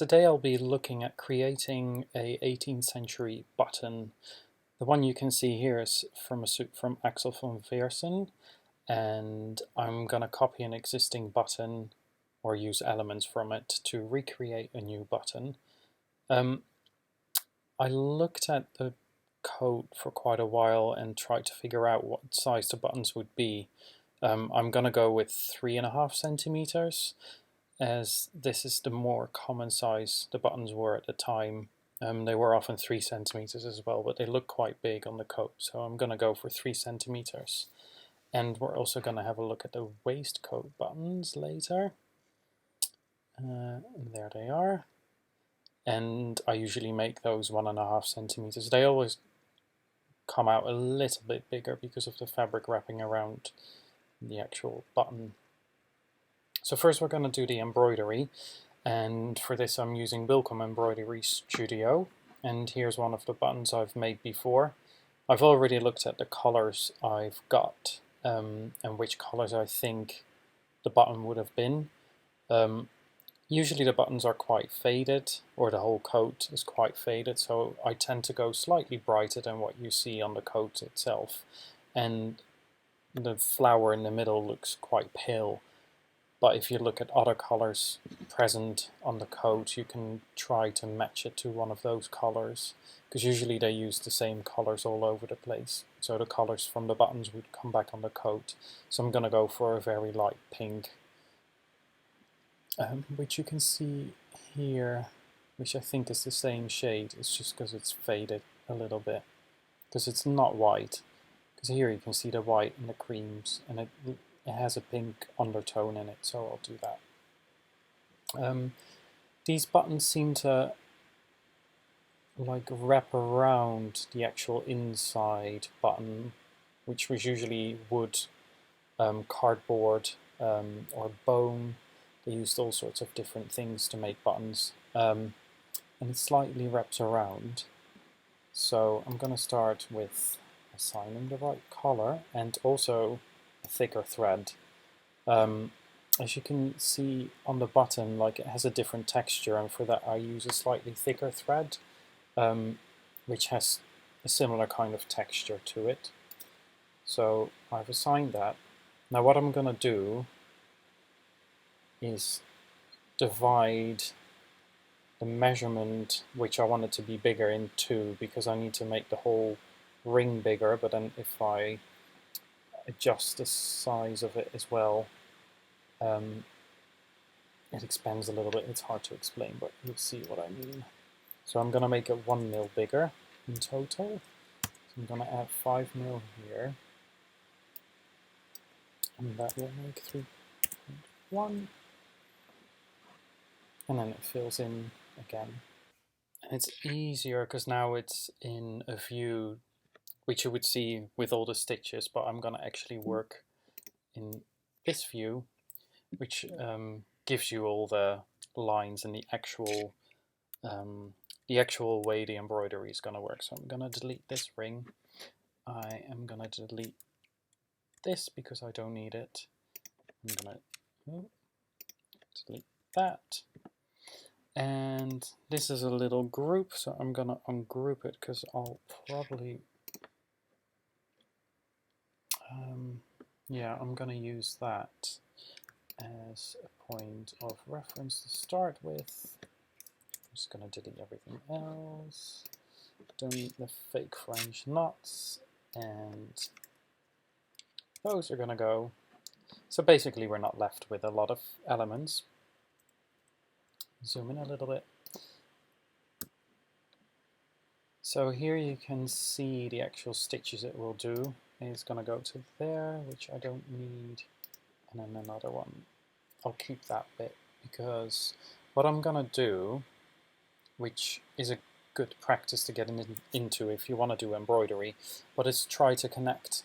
Today I'll be looking at creating a 18th century button. The one you can see here is from a suit from Axel von Versen, and I'm going to copy an existing button or use elements from it to recreate a new button. I looked at the code for quite a while and tried to figure out what size the buttons would be. I'm going to go with 3.5 centimeters, as this is the more common size the buttons were at the time. They were often 3 centimeters as well, but they look quite big on the coat, so I'm going to go for 3 centimeters. And we're also going to have a look at the waistcoat buttons later. There they are. And I usually make those 1.5 centimeters. They always come out a little bit bigger because of the fabric wrapping around the actual button. So first we're going to do the embroidery, and for this I'm using Bilcom Embroidery Studio, and here's one of the buttons I've made before. I've already looked at the colors I've got and which colors I think the button would have been. Usually the buttons are quite faded, or the whole coat is quite faded, so I tend to go slightly brighter than what you see on the coat itself, and the flower in the middle looks quite pale. But if you look at other colors present on the coat, you can try to match it to one of those colors, because usually they use the same colors all over the place. So the colors from the buttons would come back on the coat. So I'm going to go for a very light pink, which you can see here, which I think is the same shade. It's just because it's faded a little bit, because it's not white. Because here you can see the white and the creams, and it has a pink undertone in it, so I'll do that. These buttons seem to like wrap around the actual inside button, which was usually wood, cardboard, or bone. They used all sorts of different things to make buttons, and it slightly wraps around. So I'm going to start with assigning the right color and also a thicker thread. As you can see on the button, like, it has a different texture, and for that I use a slightly thicker thread, which has a similar kind of texture to it. So I've assigned that. Now what I'm going to do is divide the measurement, which I want it to be bigger, in two, because I need to make the whole ring bigger, but then if I adjust the size of it as well, it expands a little bit. It's hard to explain, but you'll see what I mean. So I'm going to make it 1 mil bigger in total. So I'm going to add 5 mil here, and that will make 3.1, and then it fills in again. And it's easier because now it's in a view which you would see with all the stitches, but I'm going to actually work in this view, which gives you all the lines and the actual way the embroidery is going to work. So I'm going to delete this ring. I am going to delete this because I don't need it. I'm going to delete that. And this is a little group, so I'm going to ungroup it because I'll probably yeah, I'm going to use that as a point of reference to start with. I'm just going to delete everything else. Don't need the fake French knots, and those are going to go. So basically we're not left with a lot of elements. Zoom in a little bit. So here you can see the actual stitches it will do. It's going to go to there, which I don't need, and then another one. I'll keep that bit, because what I'm going to do, which is a good practice to get into if you want to do embroidery, but is try to connect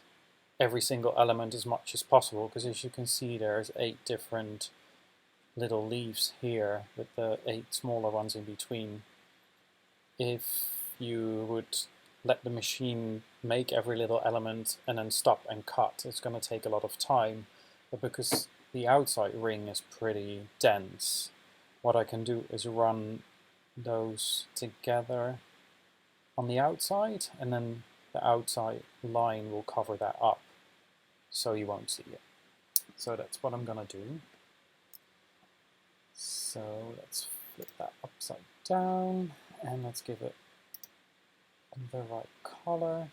every single element as much as possible, because as you can see there's 8 different little leaves here with the 8 smaller ones in between. If you would let the machine make every little element and then stop and cut, it's going to take a lot of time, but because the outside ring is pretty dense, what I can do is run those together on the outside, and then the outside line will cover that up so you won't see it. So that's what I'm gonna do. So let's flip that upside down and let's give it the right color.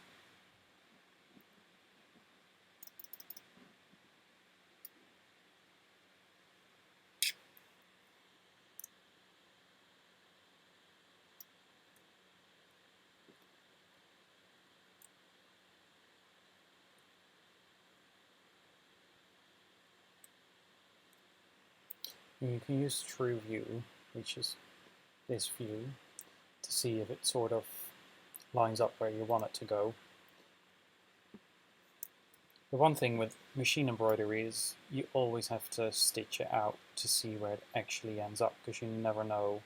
You can use true view, which is this view, to see if it sort of lines up where you want it to go. The one thing with machine embroidery is you always have to stitch it out to see where it actually ends up, because you never know.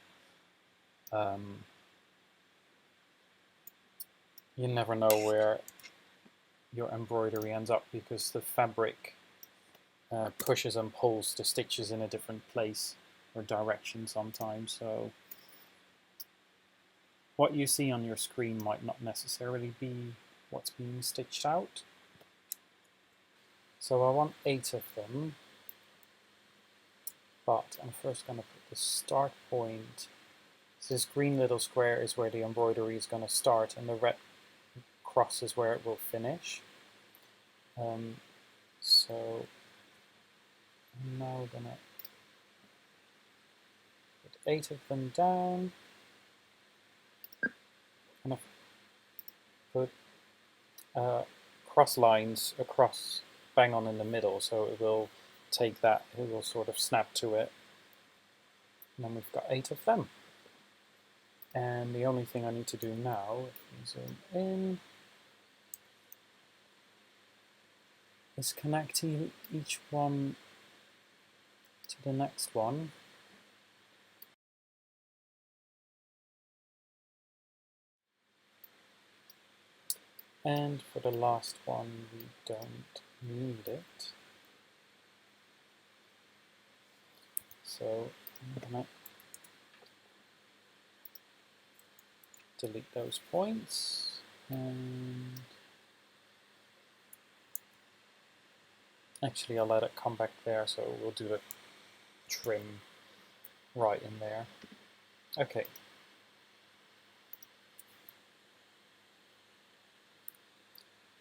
You never know where your embroidery ends up, because the fabric pushes and pulls the stitches in a different place or direction sometimes. So what you see on your screen might not necessarily be what's being stitched out. So I want 8 of them, but I'm first going to put the start point. So this green little square is where the embroidery is going to start, and the red cross is where it will finish. So I'm now going to put 8 of them down, and I've put cross lines across bang on in the middle, so it will take that, it will sort of snap to it. And then we've got 8 of them. And the only thing I need to do now, if we zoom in, is connect each one to the next one. And for the last one, we don't need it. So I'm going to delete those points, and actually I'll let it come back there, so we'll do a trim right in there. Okay.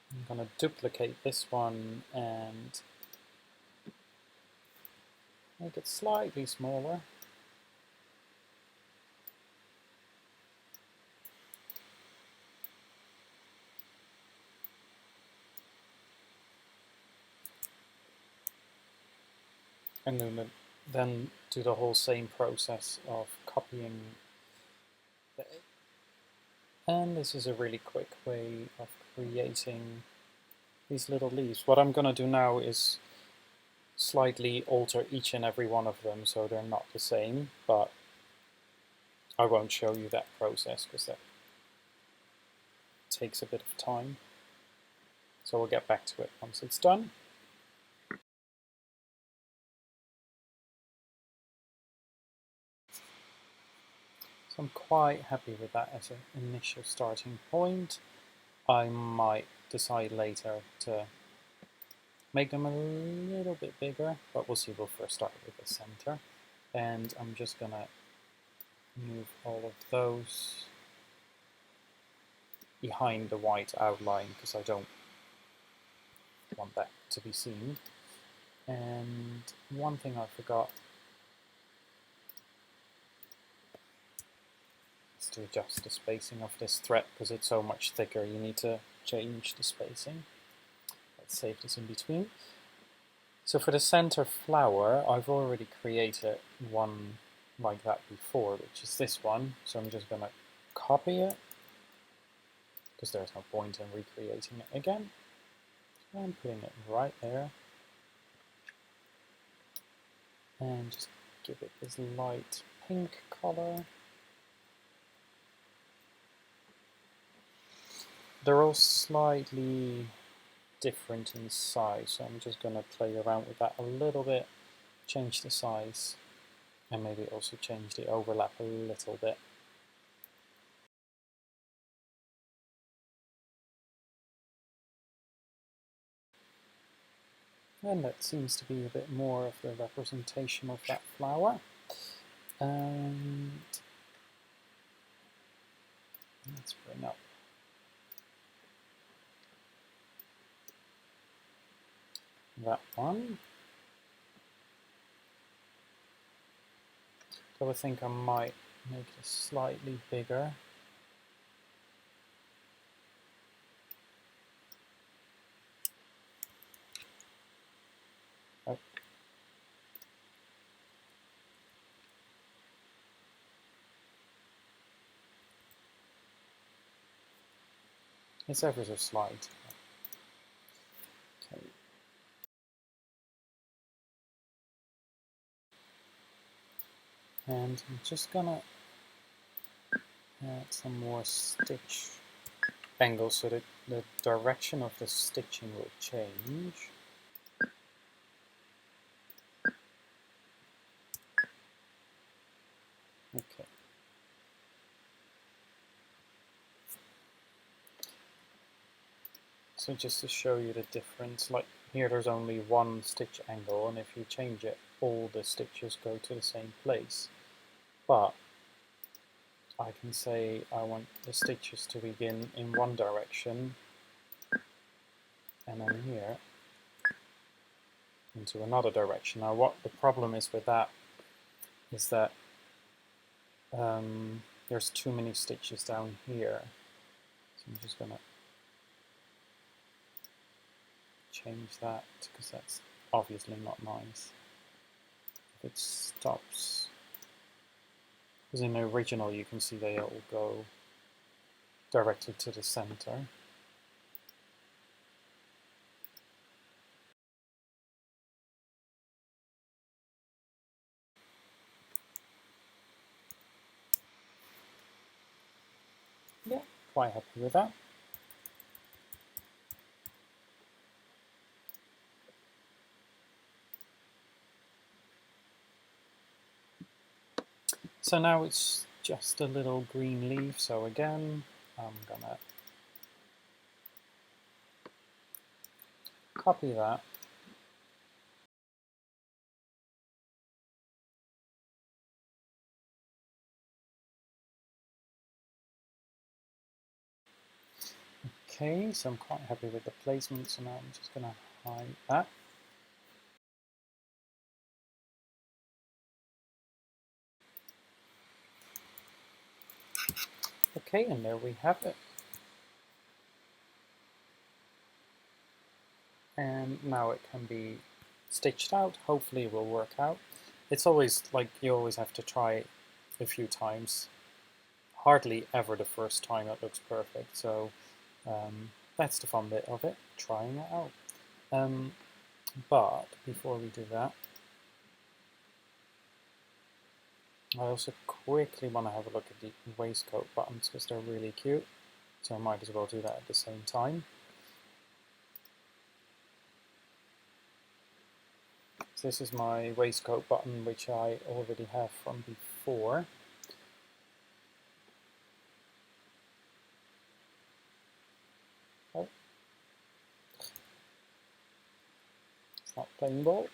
I'm going to duplicate this one and make it slightly smaller. And then do the whole same process of copying. And this is a really quick way of creating these little leaves. What I'm going to do now is slightly alter each and every one of them so they're not the same, but I won't show you that process because that takes a bit of time. So we'll get back to it once it's done. So I'm quite happy with that as an initial starting point. I might decide later to make them a little bit bigger, but we'll see. We'll first start with the center. And I'm just going to move all of those behind the white outline because I don't want that to be seen. And one thing I forgot is to adjust the spacing of this thread because it's so much thicker. You need to change the spacing. Let's save this in between. So for the center flower, I've already created one like that before, which is this one. So I'm just going to copy it because there's no point in recreating it again. So I'm putting it right there. And just give it this light pink color. They're all slightly different in size, so I'm just going to play around with that a little bit, change the size and maybe also change the overlap a little bit. And that seems to be a bit more of the representation of that flower. And let's bring up that one. So I think I might make it slightly bigger. Oh. It's ever so slight. Okay. And I'm just gonna add some more stitch angles so that the direction of the stitching will change. Okay. So just to show you the difference, like here there's only one stitch angle, and if you change it, all the stitches go to the same place. But I can say I want the stitches to begin in one direction, and then here into another direction. Now what the problem is with that is that there's too many stitches down here. So I'm just going to change that because that's obviously not nice. If it stops, because in the original you can see they all go directly to the center. Yeah, quite happy with that. So now it's just a little green leaf, so again I'm gonna copy that. Okay, so I'm quite happy with the placement, so now I'm just gonna hide that. Okay, and there we have it. And now it can be stitched out. Hopefully it will work out. It's always like you always have to try a few times. Hardly ever the first time it looks perfect. So that's the fun bit of it, trying it out. But before we do that, I also quickly want to have a look at the waistcoat buttons because they're really cute. So I might as well do that at the same time. So this is my waistcoat button, which I already have from before. Oh. It's not playing ball.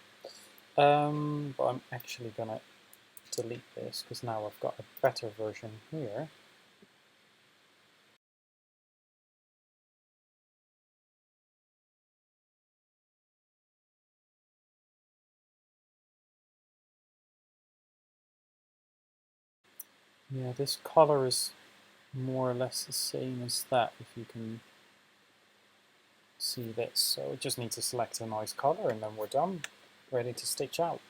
But I'm actually gonna delete this because now I've got a better version here. Yeah, this color is more or less the same as that, if you can see this. So it just needs to select a nice color and then we're done, ready to stitch out.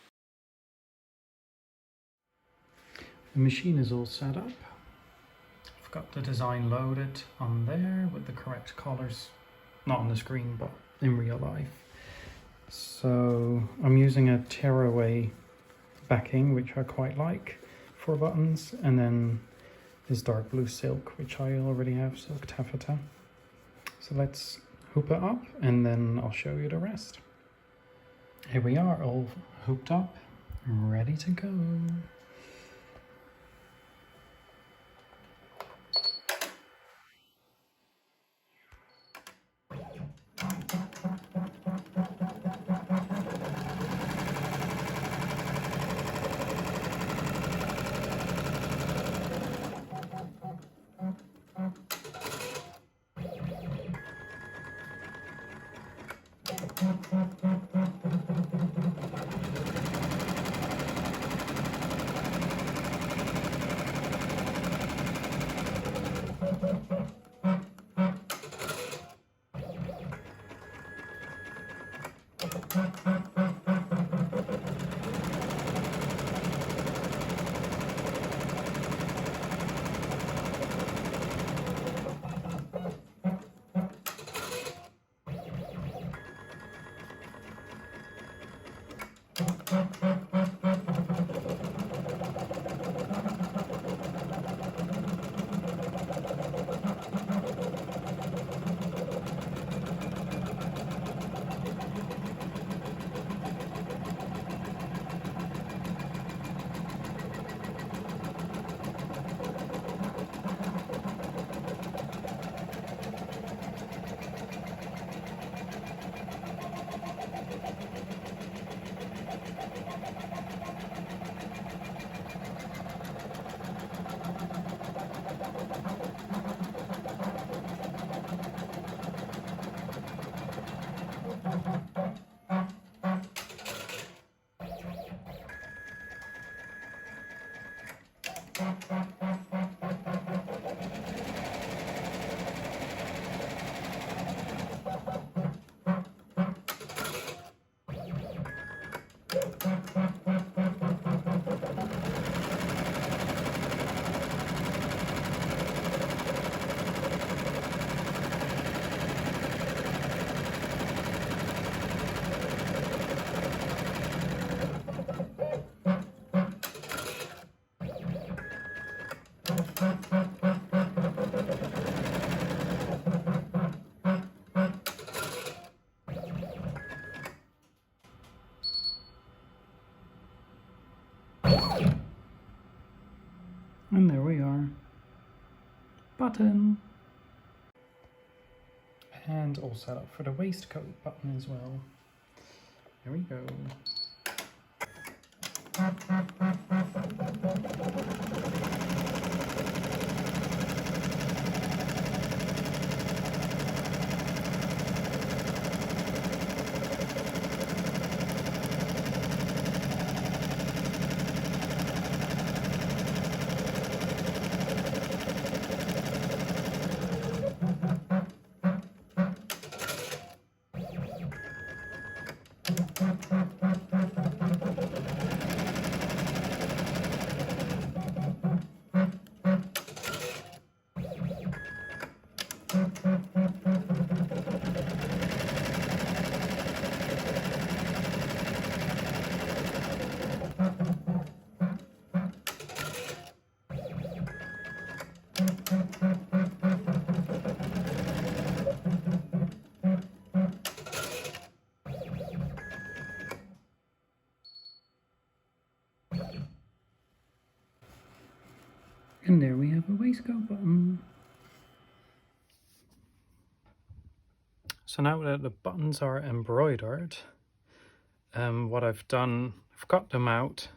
The machine is all set up. I've got the design loaded on there with the correct colors, not on the screen but in real life. So I'm using a tearaway backing, which I quite like for buttons, and then this dark blue silk, which I already have, silk taffeta. So let's hoop it up and then I'll show you the rest. Here we are, all hooped up. Ready to go. And there we are. Button. And all set up for the waistcoat button as well. There we go. And there we have a waistcoat button. So now that the buttons are embroidered, what I've done, I've cut them out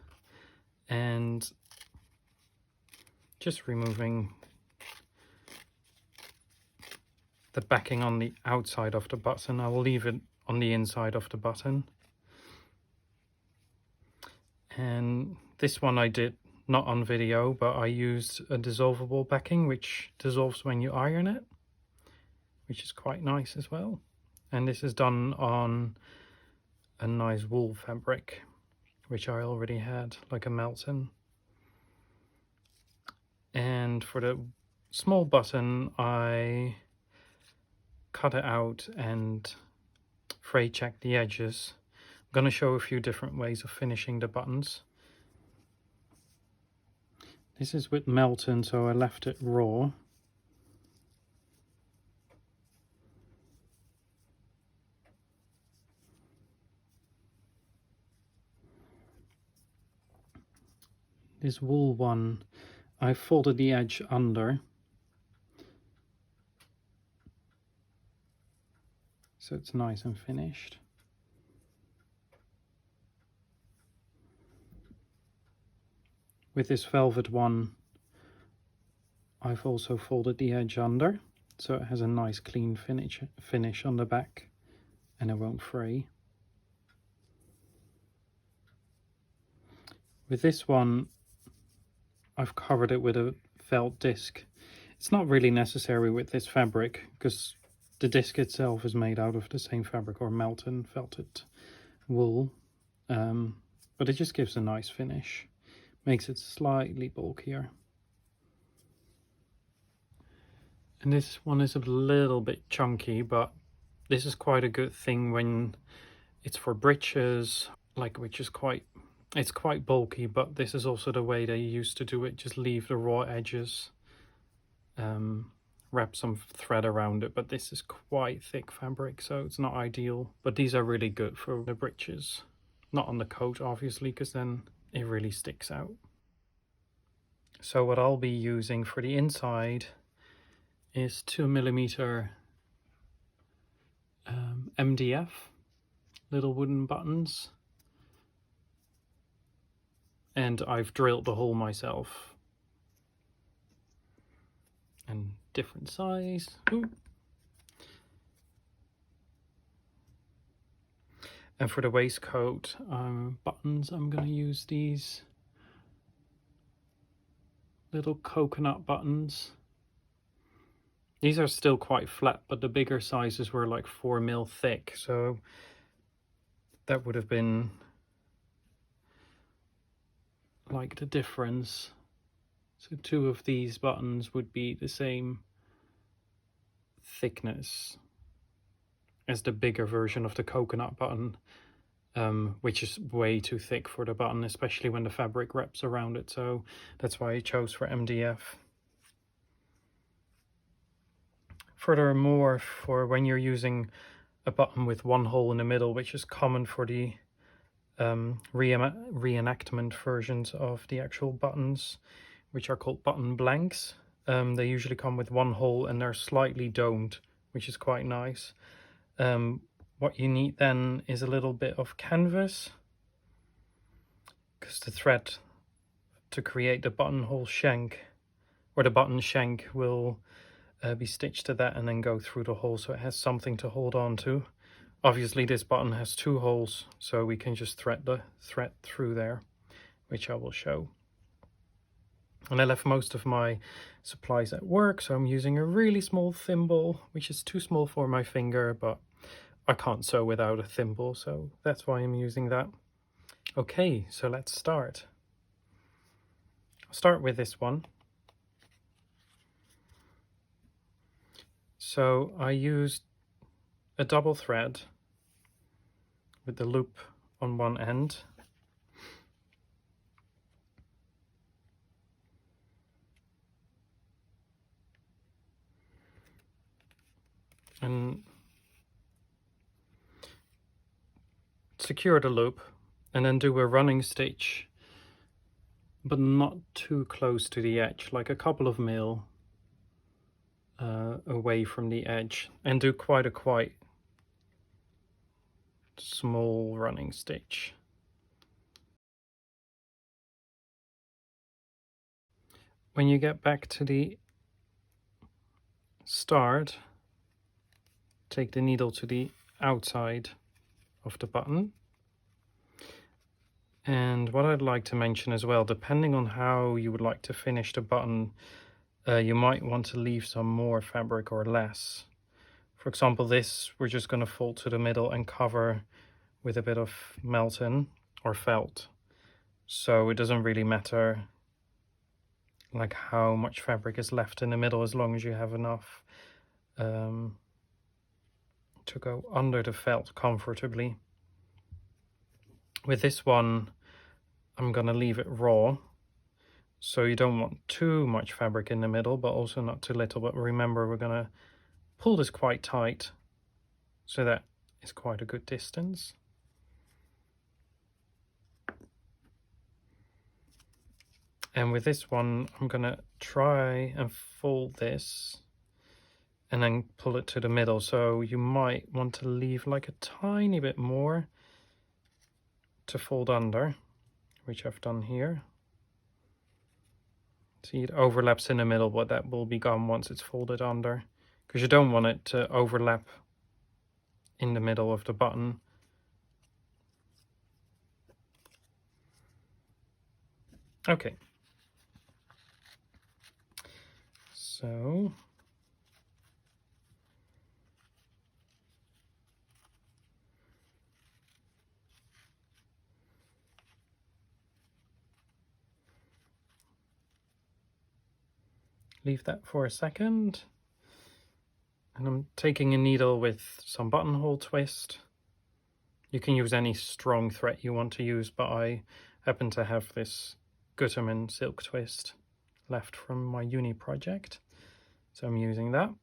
and just removing the backing on the outside of the button. I will leave it on the inside of the button. And this one I did not on video, but I used a dissolvable backing which dissolves when you iron it, which is quite nice as well. And this is done on a nice wool fabric which I already had, like a melton. And for the small button I cut it out and fray checked the edges. I'm going to show a few different ways of finishing the buttons. This is with melton, so I left it raw. This wool one, I folded the edge under, so it's nice and finished. With this velvet one, I've also folded the edge under, so it has a nice clean finish on the back, and it won't fray. With this one, I've covered it with a felt disc. It's not really necessary with this fabric, because the disc itself is made out of the same fabric, or melton felted wool, but it just gives a nice finish, makes it slightly bulkier. And this one is a little bit chunky, but this is quite a good thing when it's for breeches, like, which is it's quite bulky, but this is also the way they used to do it. Just leave the raw edges, wrap some thread around it, but this is quite thick fabric, so it's not ideal. But these are really good for the breeches, not on the coat obviously, because then it really sticks out. So what I'll be using for the inside is 2mm MDF, little wooden buttons, and I've drilled the hole myself, and different size. Ooh. And for the waistcoat buttons, I'm going to use these little coconut buttons. These are still quite flat, but the bigger sizes were like 4mm thick, so that would have been like the difference. So 2 of these buttons would be the same thickness as the bigger version of the coconut button, which is way too thick for the button, especially when the fabric wraps around it, so that's why I chose for MDF. Furthermore, for when you're using a button with one hole in the middle, which is common for the reenactment versions of the actual buttons, which are called button blanks, they usually come with one hole and they're slightly domed, which is quite nice. What you need then is a little bit of canvas, because the thread to create the buttonhole shank, or the button shank, will be stitched to that and then go through the hole, so it has something to hold on to. Obviously this button has 2 holes, so we can just thread the thread through there, which I will show. And I left most of my supplies at work, so I'm using a really small thimble, which is too small for my finger, but I can't sew without a thimble, so that's why I'm using that. Okay, so let's start. I'll start with this one. So I used a double thread with the loop on one end, and secure the loop, and then do a running stitch, but not too close to the edge, like a couple of mil away from the edge, and do quite a small running stitch. When you get back to the start, take the needle to the outside of the button. And what I'd like to mention as well, depending on how you would like to finish the button, you might want to leave some more fabric or less. For example, this we're just going to fold to the middle and cover with a bit of melton or felt, so it doesn't really matter like how much fabric is left in the middle, as long as you have enough to go under the felt comfortably. With this one, I'm gonna leave it raw, so you don't want too much fabric in the middle, but also not too little. But remember, we're gonna pull this quite tight, so that is quite a good distance. And with this one, I'm gonna try and fold this and then pull it to the middle. So you might want to leave like a tiny bit more to fold under, which I've done here. See, it overlaps in the middle, but that will be gone once it's folded under, because you don't want it to overlap in the middle of the button. Okay. So leave that for a second. And I'm taking a needle with some buttonhole twist. You can use any strong thread you want to use, but I happen to have this Gutermann silk twist left from my uni project, so I'm using that. And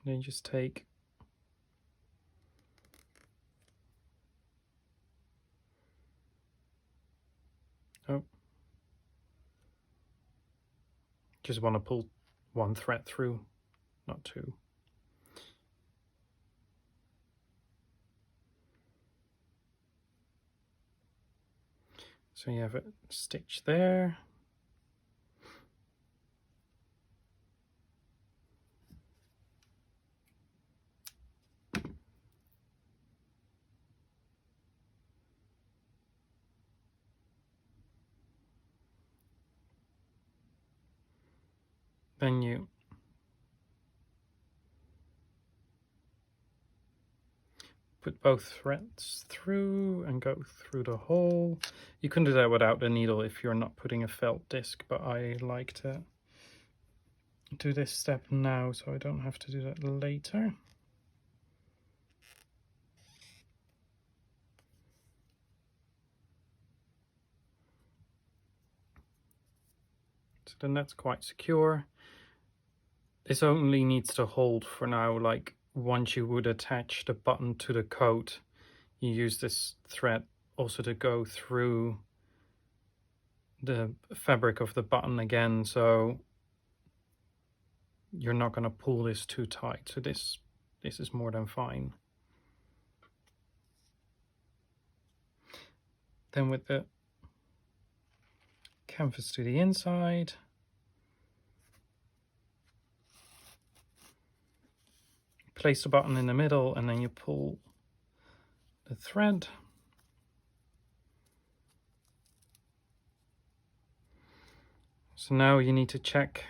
then just take just want to pull one thread through, not two. So you have a stitch there. Then you put both threads through and go through the hole. You can do that without the needle if you're not putting a felt disc, but I like to do this step now so I don't have to do that later. So then that's quite secure. This only needs to hold for now, like once you would attach the button to the coat, you use this thread also to go through the fabric of the button again, so you're not going to pull this too tight. So this is more than fine. Then with the canvas to the inside, place the button in the middle and then you pull the thread. So now you need to check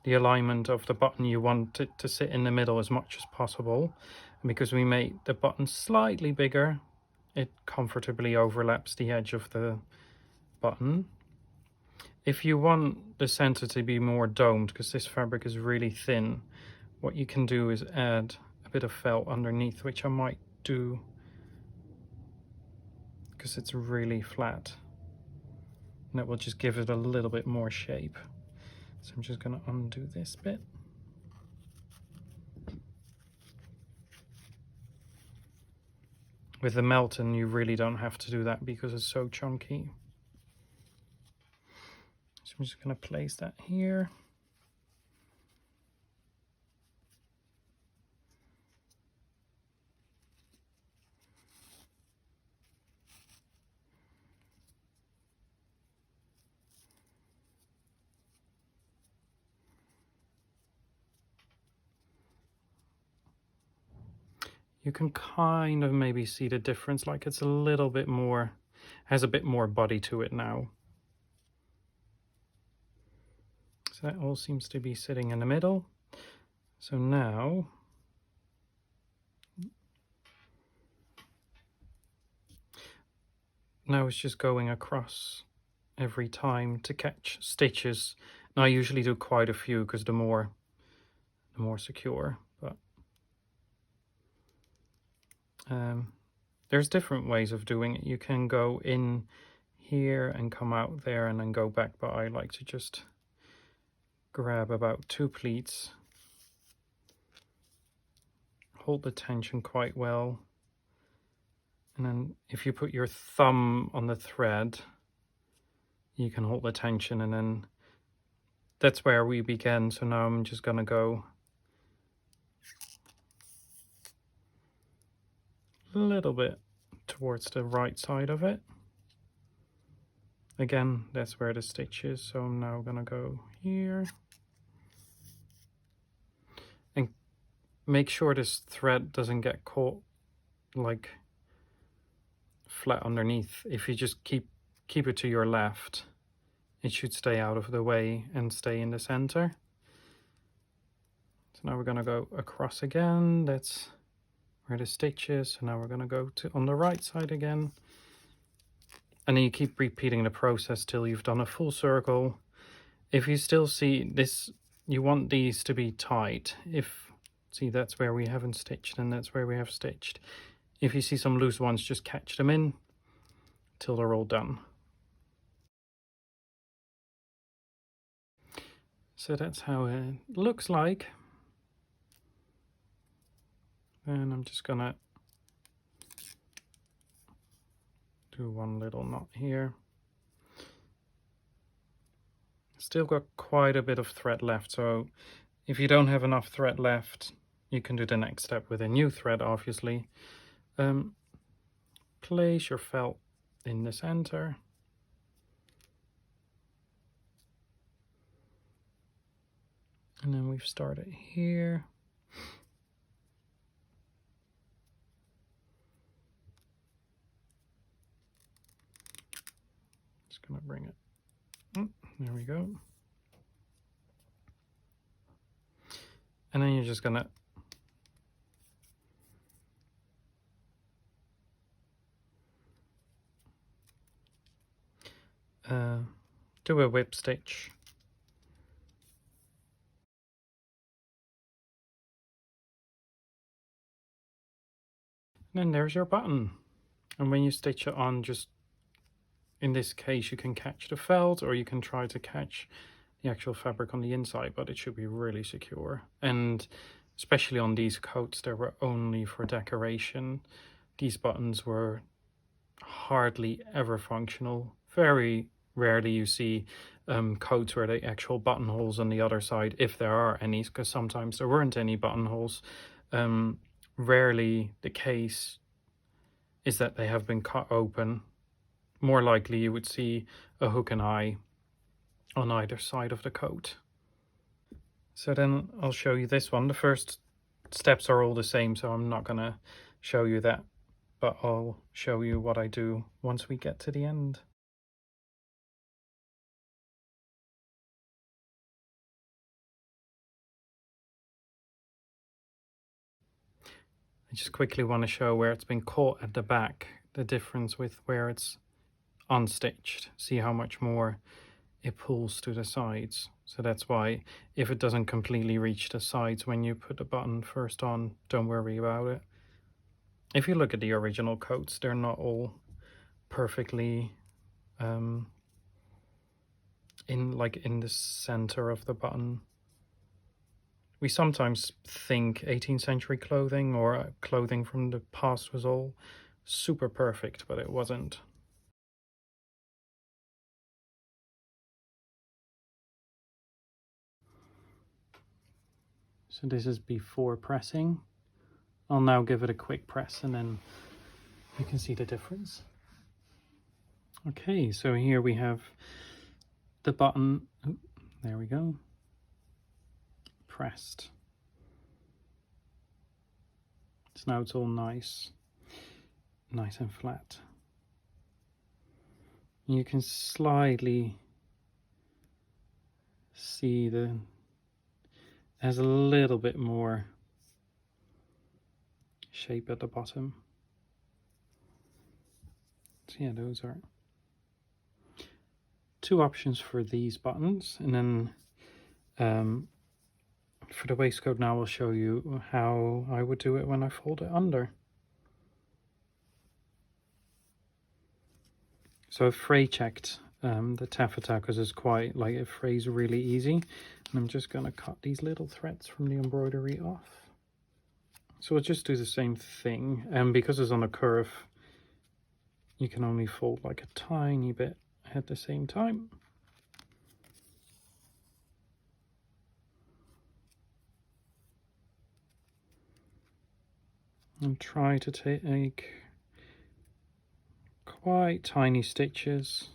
the alignment of the button. You want it to sit in the middle as much as possible. And because we made the button slightly bigger, it comfortably overlaps the edge of the button. If you want the center to be more domed, because this fabric is really thin, what you can do is add a bit of felt underneath, which I might do because it's really flat. And that will just give it a little bit more shape. So I'm just going to undo this bit. With the melton, you really don't have to do that because it's so chunky. So I'm just going to place that here. You can kind of maybe see the difference, like it's a little bit more, has a bit more body to it now. So that all seems to be sitting in the middle. So now, it's just going across every time to catch stitches. Now I usually do quite a few because the more secure, but there's different ways of doing it. You can go in here and come out there and then go back, but I like to just grab about 2 pleats, hold the tension quite well, and then if you put your thumb on the thread, you can hold the tension, and then that's where we began. So now I'm just gonna go a little bit towards the right side of it. Again, that's where the stitch is, so I'm now gonna go here. And make sure this thread doesn't get caught like flat underneath. If you just keep it to your left, it should stay out of the way and stay in the center. So now we're gonna go across again. That's where the stitch is. So now we're gonna go to on the right side again. And then you keep repeating the process till you've done a full circle. If you still see this, you want these to be tight. See, that's where we haven't stitched and that's where we have stitched. If you see some loose ones, just catch them in till they're all done. So that's how it looks like. And I'm just gonna do one little knot here. Still got quite a bit of thread left, so if you don't have enough thread left, you can do the next step with a new thread, obviously. Place your felt in the center. And then we've started here. Just gonna bring it. There we go. And then you're just gonna do a whip stitch. And then there's your button. And when you stitch it on, just in this case, you can catch the felt, or you can try to catch the actual fabric on the inside, but it should be really secure. And especially on these coats, they were only for decoration. These buttons were hardly ever functional. Very rarely you see coats where the actual buttonholes on the other side, if there are any, because sometimes there weren't any buttonholes. Rarely the case is that they have been cut open. More likely you would see a hook and eye on either side of the coat. So then I'll show you this one. The first steps are all the same, so I'm not gonna show you that, but I'll show you what I do once we get to the end. I just quickly want to show where it's been caught at the back, the difference with where it's unstitched. See how much more it pulls to the sides. So that's why if it doesn't completely reach the sides when you put the button first on, don't worry about it. If you look at the original coats, they're not all perfectly in the center of the button. We sometimes think 18th century clothing or clothing from the past was all super perfect, but it wasn't. So this is before pressing. I'll now give it a quick press and then you can see the difference. Okay, so here we have the button. Oh, there we go. Pressed. So now it's all nice and flat. You can slightly see there's a little bit more shape at the bottom. So yeah, those are two options for these buttons. And then for the waistcoat now I'll show you how I would do it when I fold it under. So I've fray checked the taffeta because it's quite, like, it frays really easy. And I'm just going to cut these little threads from the embroidery off. So we'll just do the same thing. And because it's on a curve, you can only fold like a tiny bit at the same time. And try to take quite tiny stitches.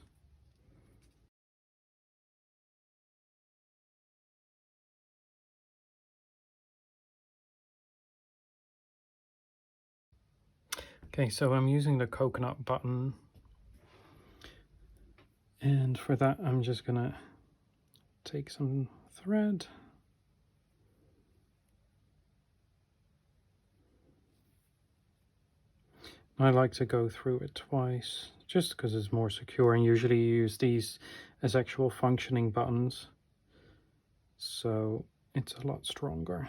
Okay, so I'm using the coconut button, and for that I'm just gonna take some thread. I like to go through it twice, just because it's more secure, and usually you use these as actual functioning buttons, so it's a lot stronger.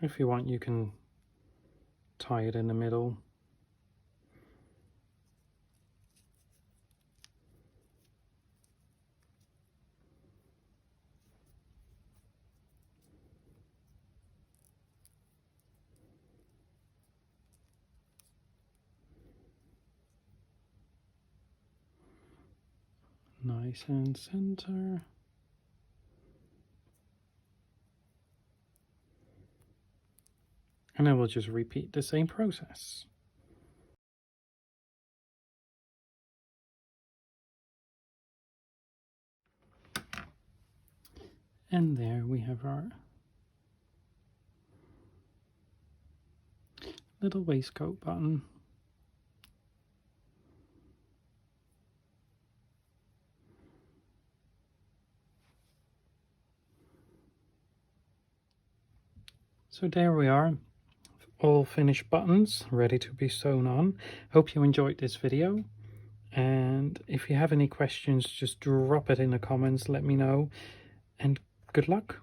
If you want, you can tie it in the middle. Nice and center. And then we'll just repeat the same process. And there we have our little waistcoat button. So there we are, all finished buttons ready to be sewn on. Hope you enjoyed this video, and if you have any questions, just drop it in the comments, let me know, and good luck.